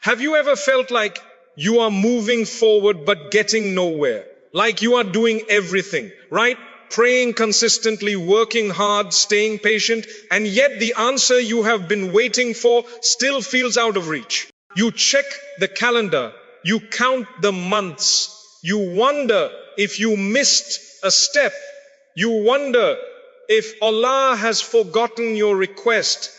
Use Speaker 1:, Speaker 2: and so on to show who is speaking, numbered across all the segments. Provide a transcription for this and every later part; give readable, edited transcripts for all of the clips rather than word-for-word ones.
Speaker 1: Have you ever felt like you are moving forward but getting nowhere? Like you are doing everything, right? Praying consistently, working hard, staying patient, and yet the answer you have been waiting for still feels out of reach. You check the calendar, you count the months, you wonder if you missed a step, you wonder if Allah has forgotten your request.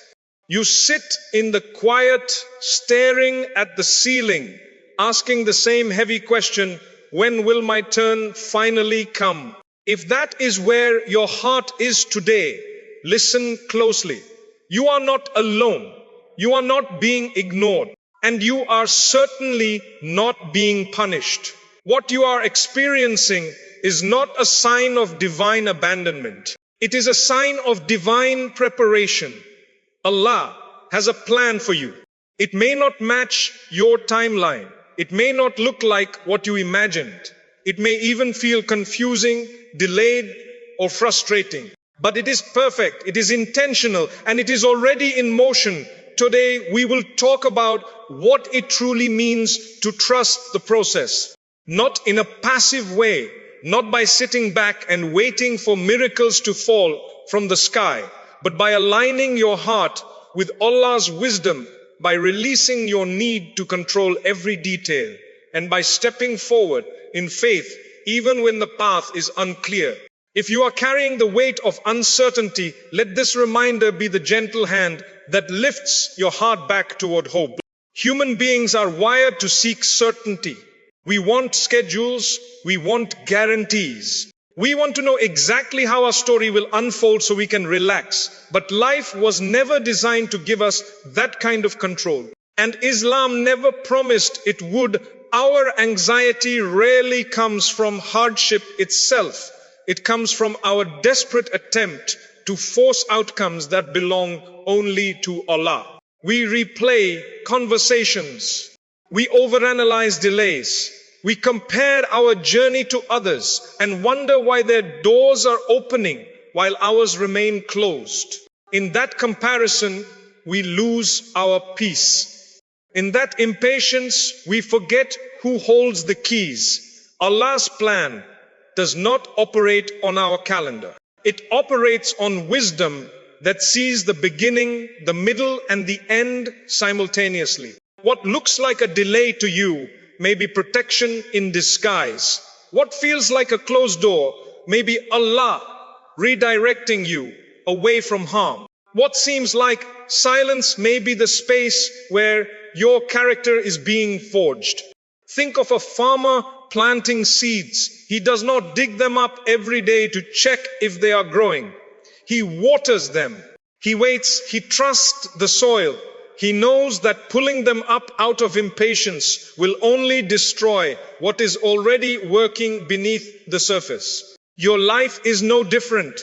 Speaker 1: You sit in the quiet, staring at the ceiling, asking the same heavy question, when will my turn finally come? If that is where your heart is today, listen closely. You are not alone. You are not being ignored. And you are certainly not being punished. What you are experiencing is not a sign of divine abandonment. It is a sign of divine preparation. Allah has a plan for you. It may not match your timeline. It may not look like what you imagined. It may even feel confusing, delayed, or frustrating. But it is perfect, it is intentional, and it is already in motion. Today we will talk about what it truly means to trust the process. Not in a passive way, not by sitting back and waiting for miracles to fall from the sky, but by aligning your heart with Allah's wisdom, by releasing your need to control every detail, and by stepping forward in faith even when the path is unclear. If you are carrying the weight of uncertainty, let this reminder be the gentle hand that lifts your heart back toward hope. Human beings are wired to seek certainty. We want schedules, we want guarantees. We want to know exactly how our story will unfold so we can relax. But life was never designed to give us that kind of control. And Islam never promised it would. Our anxiety rarely comes from hardship itself. It comes from our desperate attempt to force outcomes that belong only to Allah. We replay conversations. We overanalyze delays. We compare our journey to others and wonder why their doors are opening while ours remain closed. In that comparison, we lose our peace. In that impatience, we forget who holds the keys. Allah's plan does not operate on our calendar. It operates on wisdom that sees the beginning, the middle, and the end simultaneously. What looks like a delay to you may be protection in disguise. What feels like a closed door may be Allah redirecting you away from harm. What seems like silence may be the space where your character is being forged. Think of a farmer planting seeds. He does not dig them up every day to check if they are growing. He waters them. He waits. He trusts the soil. He knows that pulling them up out of impatience will only destroy what is already working beneath the surface. Your life is no different.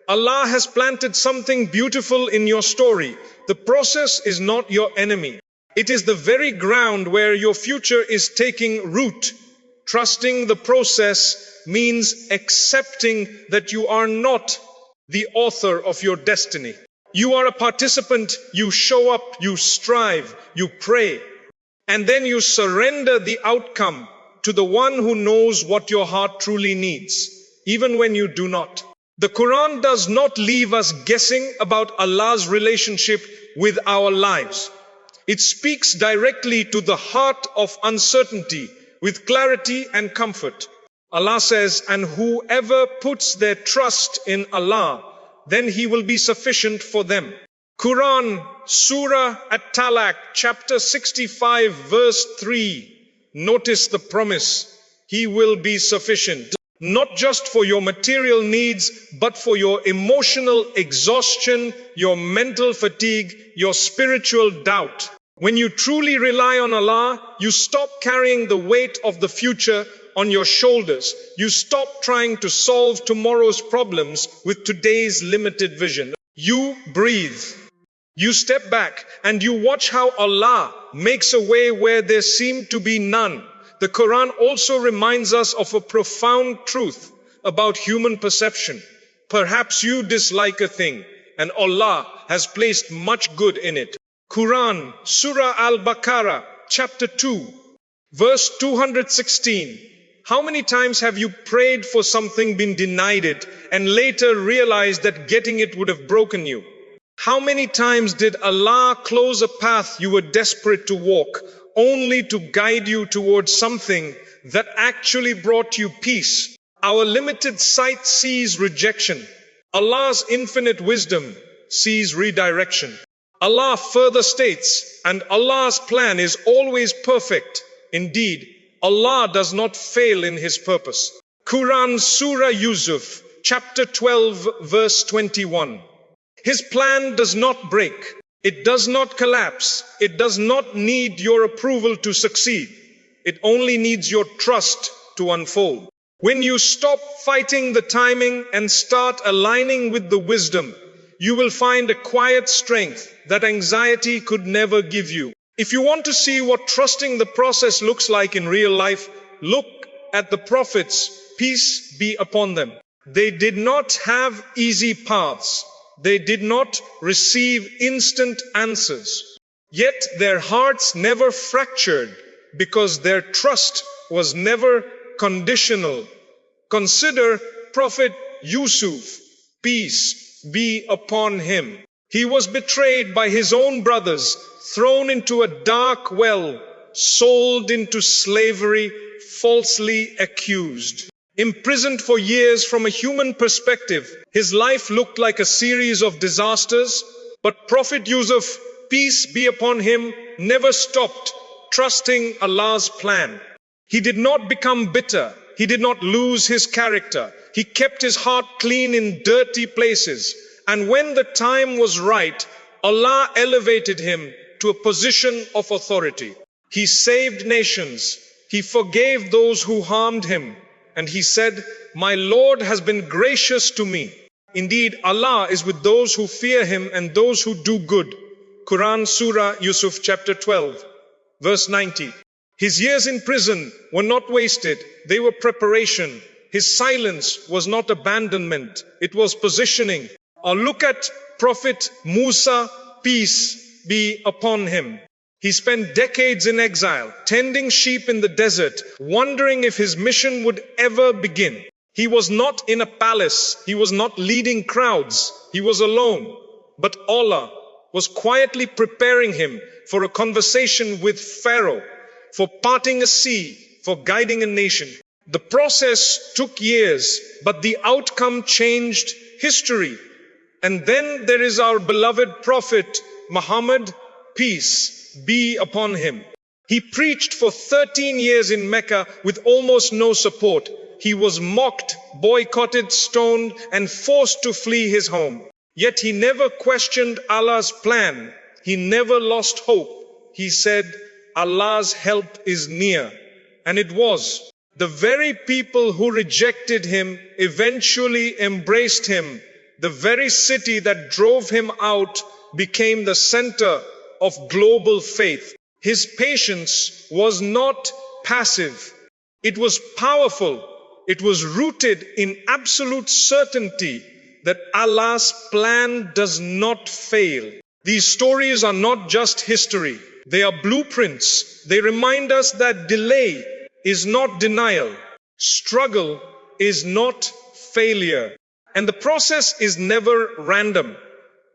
Speaker 1: Allah has planted something beautiful in your story. The process is not your enemy. It is the very ground where your future is taking root. Trusting the process means accepting that you are not the author of your destiny. You are a participant. You show up, you strive, you pray, and then you surrender the outcome to the one who knows what your heart truly needs, even when you do not. The Quran does not leave us guessing about Allah's relationship with our lives. It speaks directly to the heart of uncertainty with clarity and comfort. Allah says, and whoever puts their trust in Allah, then He will be sufficient for them. Quran, Surah At-Talaq, chapter 65, verse 3. Notice the promise. He will be sufficient. Not just for your material needs, but for your emotional exhaustion, your mental fatigue, your spiritual doubt. When you truly rely on Allah, you stop carrying the weight of the future on your shoulders. You stop trying to solve tomorrow's problems with today's limited vision. You breathe. You step back and you watch how Allah makes a way where there seemed to be none. The Quran also reminds us of a profound truth about human perception. Perhaps you dislike a thing and Allah has placed much good in it. Quran, Surah Al-Baqarah, chapter 2, verse 216. How many times have you prayed for something, been denied it, and later realized that getting it would have broken you? How many times did Allah close a path you were desperate to walk, only to guide you towards something that actually brought you peace? Our limited sight sees rejection. Allah's infinite wisdom sees redirection. Allah further states, and Allah's plan is always perfect. Indeed, Allah does not fail in His purpose. Quran Surah Yusuf, chapter 12, verse 21. His plan does not break. It does not collapse. It does not need your approval to succeed. It only needs your trust to unfold. When you stop fighting the timing and start aligning with the wisdom, you will find a quiet strength that anxiety could never give you. If you want to see what trusting the process looks like in real life, look at the prophets, peace be upon them. They did not have easy paths. They did not receive instant answers. Yet their hearts never fractured because their trust was never conditional. Consider Prophet Yusuf, peace be upon him. He was betrayed by his own brothers, thrown into a dark well, sold into slavery, falsely accused. Imprisoned for years. From a human perspective, his life looked like a series of disasters, but Prophet Yusuf, peace be upon him, never stopped trusting Allah's plan. He did not become bitter. He did not lose his character. He kept his heart clean in dirty places. And when the time was right, Allah elevated him to a position of authority. He saved nations. He forgave those who harmed him. And he said, "My Lord has been gracious to me." Indeed, Allah is with those who fear Him and those who do good. Quran Surah Yusuf chapter 12, verse 90. His years in prison were not wasted. They were preparation. His silence was not abandonment. It was positioning. Or look at Prophet Musa, peace be upon him. He spent decades in exile, tending sheep in the desert, wondering if his mission would ever begin. He was not in a palace. He was not leading crowds. He was alone. But Allah was quietly preparing him for a conversation with Pharaoh, for parting a sea, for guiding a nation. The process took years, but the outcome changed history. And then there is our beloved Prophet Muhammad, peace be upon him. He preached for 13 years in Mecca with almost no support. He was mocked, boycotted, stoned, and forced to flee his home. Yet he never questioned Allah's plan. He never lost hope. He said, Allah's help is near. And it was. The very people who rejected him eventually embraced him. The very city that drove him out became the center of global faith. His patience was not passive. It was powerful. It was rooted in absolute certainty that Allah's plan does not fail. These stories are not just history. They are blueprints. They remind us that delay is not denial. Struggle is not failure. And the process is never random.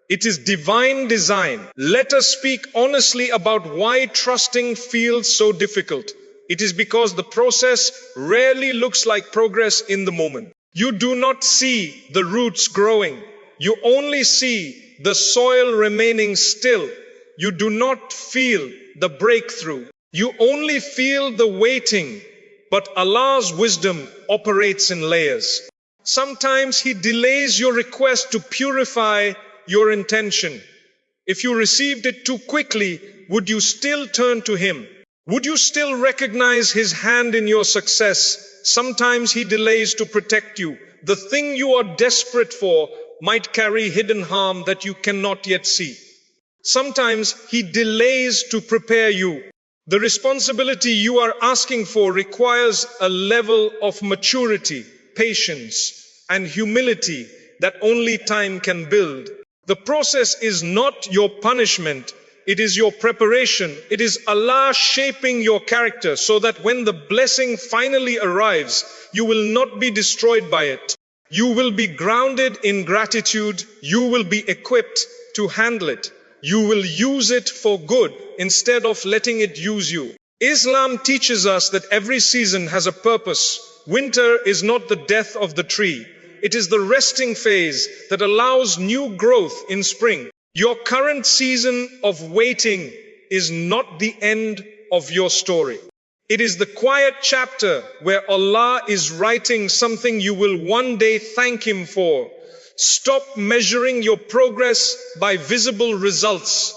Speaker 1: It is divine design. Let us speak honestly about why trusting feels so difficult. It is because the process rarely looks like progress in the moment. You do not see the roots growing. You only see the soil remaining still. You do not feel the breakthrough. You only feel the waiting. But Allah's wisdom operates in layers. Sometimes He delays your request to purify your intention. If you received it too quickly, would you still turn to Him? Would you still recognize His hand in your success? Sometimes He delays to protect you. The thing you are desperate for might carry hidden harm that you cannot yet see. Sometimes He delays to prepare you. The responsibility you are asking for requires a level of maturity, patience, and humility that only time can build. The process is not your punishment. It is your preparation. It is Allah shaping your character so that when the blessing finally arrives, you will not be destroyed by it. You will be grounded in gratitude. You will be equipped to handle it. You will use it for good instead of letting it use you. Islam teaches us that every season has a purpose. Winter is not the death of the tree. It is the resting phase that allows new growth in spring. Your current season of waiting is not the end of your story. It is the quiet chapter where Allah is writing something you will one day thank Him for. Stop measuring your progress by visible results.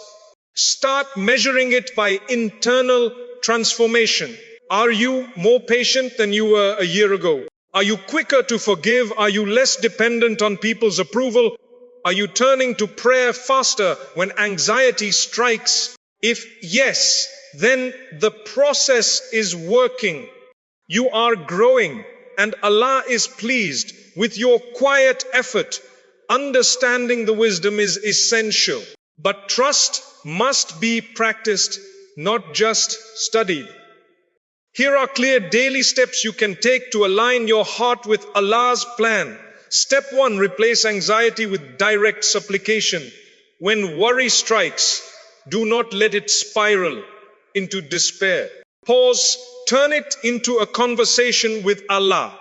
Speaker 1: Start measuring it by internal transformation. Are you more patient than you were a year ago? Are you quicker to forgive? Are you less dependent on people's approval? Are you turning to prayer faster when anxiety strikes? If yes, then the process is working. You are growing and Allah is pleased with your quiet effort. Understanding the wisdom is essential, but trust must be practiced, not just studied. Here are clear daily steps you can take to align your heart with Allah's plan. Step 1, replace anxiety with direct supplication. When worry strikes, do not let it spiral into despair. Pause, turn it into a conversation with Allah.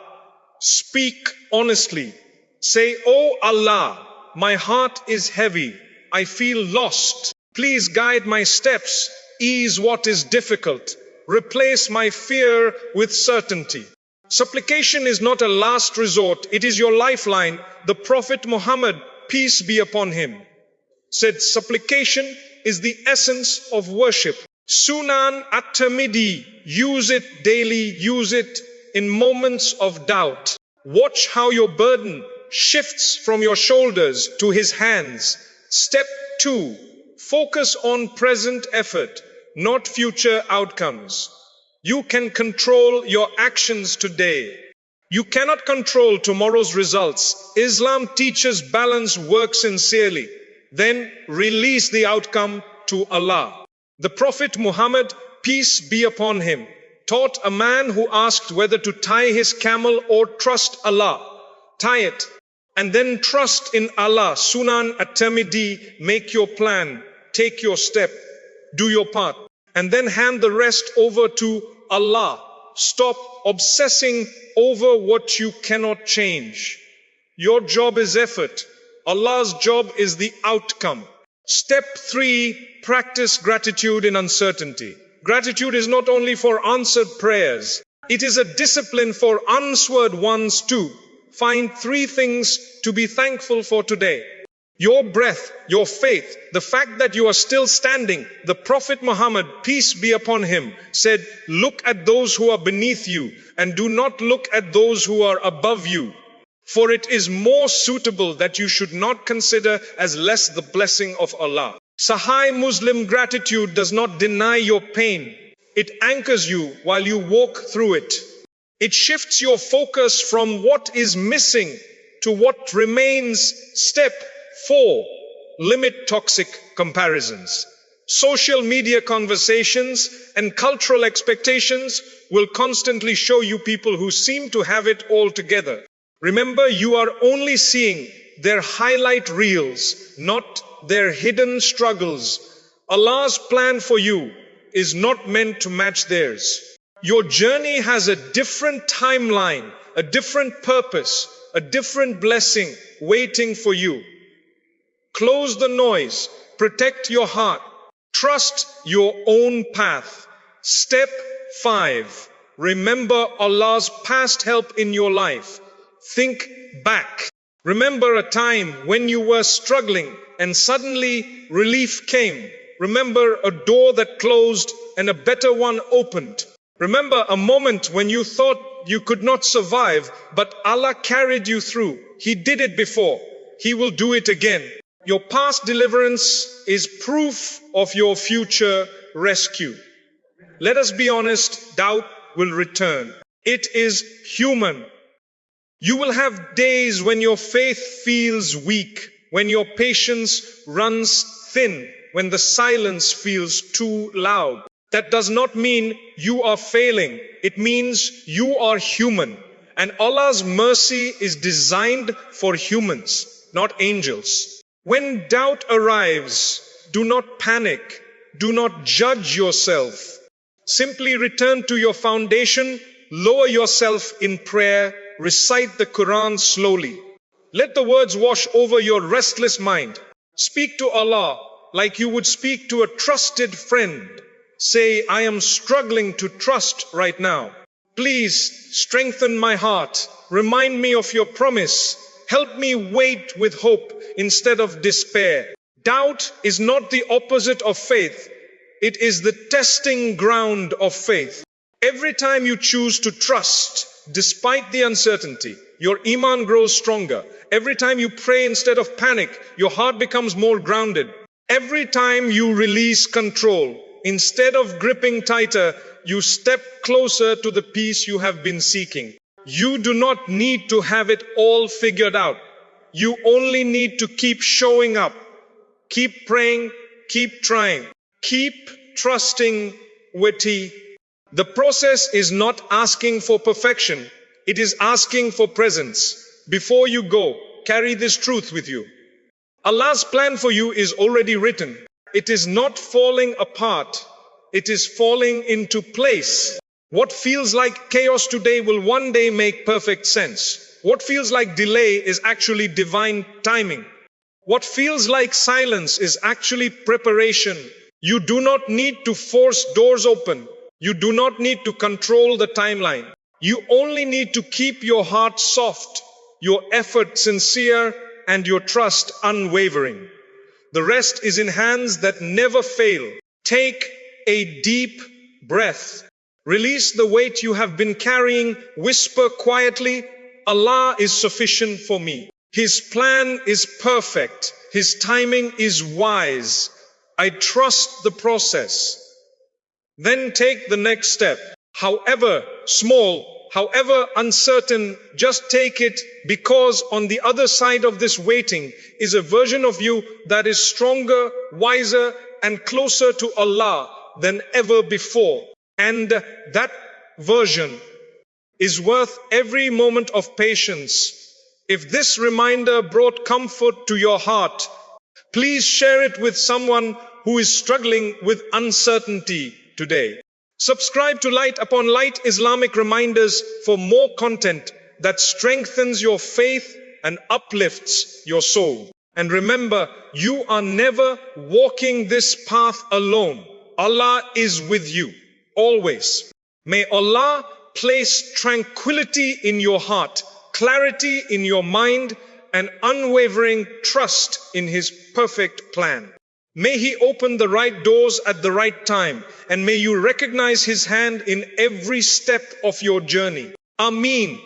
Speaker 1: Speak honestly. Say, "Oh Allah, my heart is heavy. I feel lost. Please guide my steps. Ease what is difficult. Replace my fear with certainty." Supplication is not a last resort, it is your lifeline. The Prophet Muhammad, peace be upon him, said supplication is the essence of worship. Sunan at-Tirmidhi, use it daily, use it in moments of doubt. Watch how your burden shifts from your shoulders to His hands. Step 2, focus on present effort, not future outcomes. You can control your actions today. You cannot control tomorrow's results. Islam teaches balance, work sincerely, then release the outcome to Allah. The Prophet Muhammad, peace be upon him, taught a man who asked whether to tie his camel or trust Allah. Tie it and then trust in Allah. Sunan at-Tirmidhi, make your plan, take your step, do your part, and then hand the rest over to Allah. Stop obsessing over what you cannot change. Your job is effort. Allah's job is the outcome. Step 3, practice gratitude in uncertainty. Gratitude is not only for answered prayers, it is a discipline for unanswered ones too. Find 3 things to be thankful for today. Your breath, your faith, the fact that you are still standing. The Prophet Muhammad, peace be upon him, said, "Look at those who are beneath you and do not look at those who are above you. For it is more suitable that you should not consider as less the blessing of Allah." Sahih Muslim, gratitude does not deny your pain. It anchors you while you walk through it. It shifts your focus from what is missing to what remains. Step 4, limit toxic comparisons. Social media conversations and cultural expectations will constantly show you people who seem to have it all together. Remember, you are only seeing their highlight reels, not their hidden struggles. Allah's plan for you is not meant to match theirs. Your journey has a different timeline, a different purpose, a different blessing waiting for you. Close the noise, protect your heart, trust your own path. Step 5, remember Allah's past help in your life. Think back. Remember a time when you were struggling and suddenly relief came. Remember a door that closed and a better one opened. Remember a moment when you thought you could not survive, but Allah carried you through. He did it before. He will do it again. Your past deliverance is proof of your future rescue. Let us be honest, doubt will return. It is human. You will have days when your faith feels weak, when your patience runs thin, when the silence feels too loud. That does not mean you are failing. It means you are human. And Allah's mercy is designed for humans, not angels. When doubt arrives, do not panic. Do not judge yourself. Simply return to your foundation, lower yourself in prayer, recite the Quran slowly. Let the words wash over your restless mind. Speak to Allah like you would speak to a trusted friend. Say, I am struggling to trust right now. Please strengthen my heart. Remind me of your promise. Help me wait with hope instead of despair. Doubt is not the opposite of faith. It is the testing ground of faith. Every time you choose to trust, despite the uncertainty, your iman grows stronger. Every time you pray instead of panic, your heart becomes more grounded. Every time you release control, instead of gripping tighter, you step closer to the peace you have been seeking. You do not need to have it all figured out. You only need to keep showing up. Keep praying, keep trying, keep trusting Wati. The process is not asking for perfection. It is asking for presence. Before you go, carry this truth with you. Allah's plan for you is already written. It is not falling apart. It is falling into place. What feels like chaos today will one day make perfect sense. What feels like delay is actually divine timing. What feels like silence is actually preparation. You do not need to force doors open. You do not need to control the timeline. You only need to keep your heart soft, your effort sincere, and your trust unwavering. The rest is in hands that never fail. Take a deep breath. Release the weight you have been carrying. Whisper quietly, Allah is sufficient for me. His plan is perfect. His timing is wise. I trust the process. Then take the next step. However small, however uncertain, just take it, because on the other side of this waiting is a version of you that is stronger, wiser, and closer to Allah than ever before. And that version is worth every moment of patience. If this reminder brought comfort to your heart, please share it with someone who is struggling with uncertainty today. Subscribe to Light Upon Light Islamic Reminders for more content that strengthens your faith and uplifts your soul. And remember, you are never walking this path alone. Allah is with you, always. May Allah place tranquility in your heart, clarity in your mind, and unwavering trust in His perfect plan. May He open the right doors at the right time, and may you recognize His hand in every step of your journey. Ameen.